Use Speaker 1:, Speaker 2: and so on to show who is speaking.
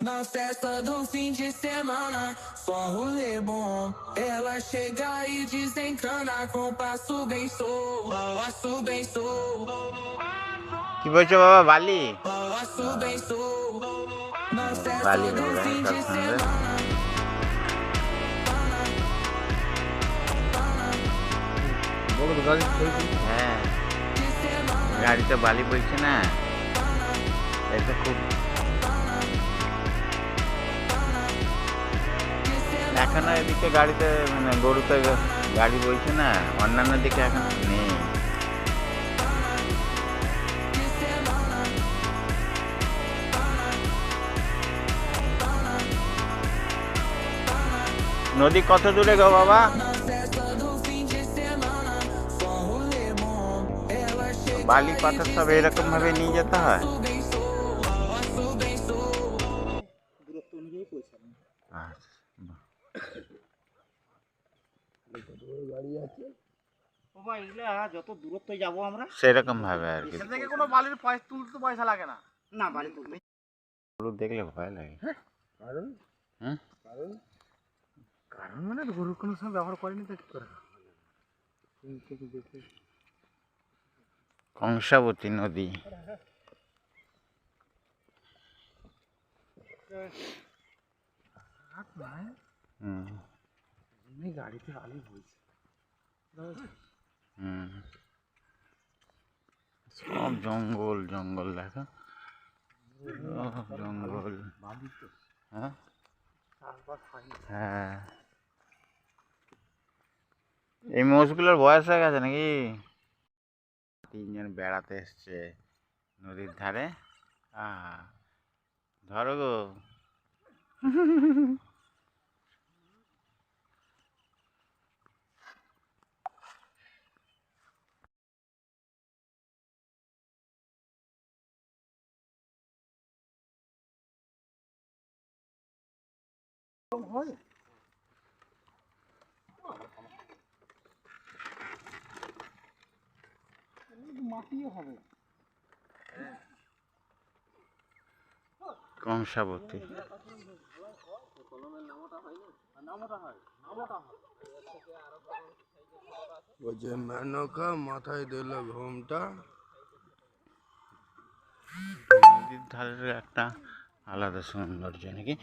Speaker 1: Na festa do fim de semana, só rolê bom. Ela chega e desencana com passo bem passo bem
Speaker 2: কি বলছো বাবা? বালি
Speaker 1: passo bem Na festa
Speaker 2: বালি
Speaker 1: do
Speaker 2: হয়ে গেল
Speaker 1: fim
Speaker 2: সব
Speaker 1: de
Speaker 2: সঙ্গে।
Speaker 1: semana.
Speaker 3: বলো তো গাড়ি ছেড়ে
Speaker 2: হ্যাঁ, গাড়িতে বালি বইছে না, এটা খুব এখনো এদিকে গাড়িতে মানে গরুতে গাড়ি বইছে না, অন্যান্য দিকে এখন নেই। নদী কত দূরে গো বাবা? বালি পাথর সব এরকম ভাবে নিয়ে যেতে হয়।
Speaker 3: দূরত্ব অনুযায়ী পয়সা নেই। গাড়ি আছে বাবা, এগুলা যত দূরত্বে যাবো আমরা
Speaker 2: সেরকম ভাবে আর কি।
Speaker 3: এখান থেকে কোনো বালির পয়সা তুলতে পয়সা লাগে না। না বালি তুলতে
Speaker 2: গরু দেখলে ভয় লাগে।
Speaker 3: কারণ
Speaker 2: হুম,
Speaker 3: কারণ মানে গরুর কোনো সময় ব্যবহার করেনি তো কি করে দেখে
Speaker 2: কংসাবতী নদী। হুম
Speaker 3: এমনি গাড়িতে বালি বইছে।
Speaker 2: হুম, সব জঙ্গল জঙ্গল দেখো, জঙ্গল। হ্যাঁ হ্যাঁ, এই মোষগুলোর বয়স হয়ে গেছে নাকি? তিনজন বেড়াতে এসছে নদীর ধারে। ধরো গো।
Speaker 3: হয় মাটিও হবে।
Speaker 2: কংসাবতী।
Speaker 4: ওই যে মেনকা মাথায় দিল ঘুমটা।
Speaker 2: নদীর ধারের একটা আলাদা সৌন্দর্য নাকি?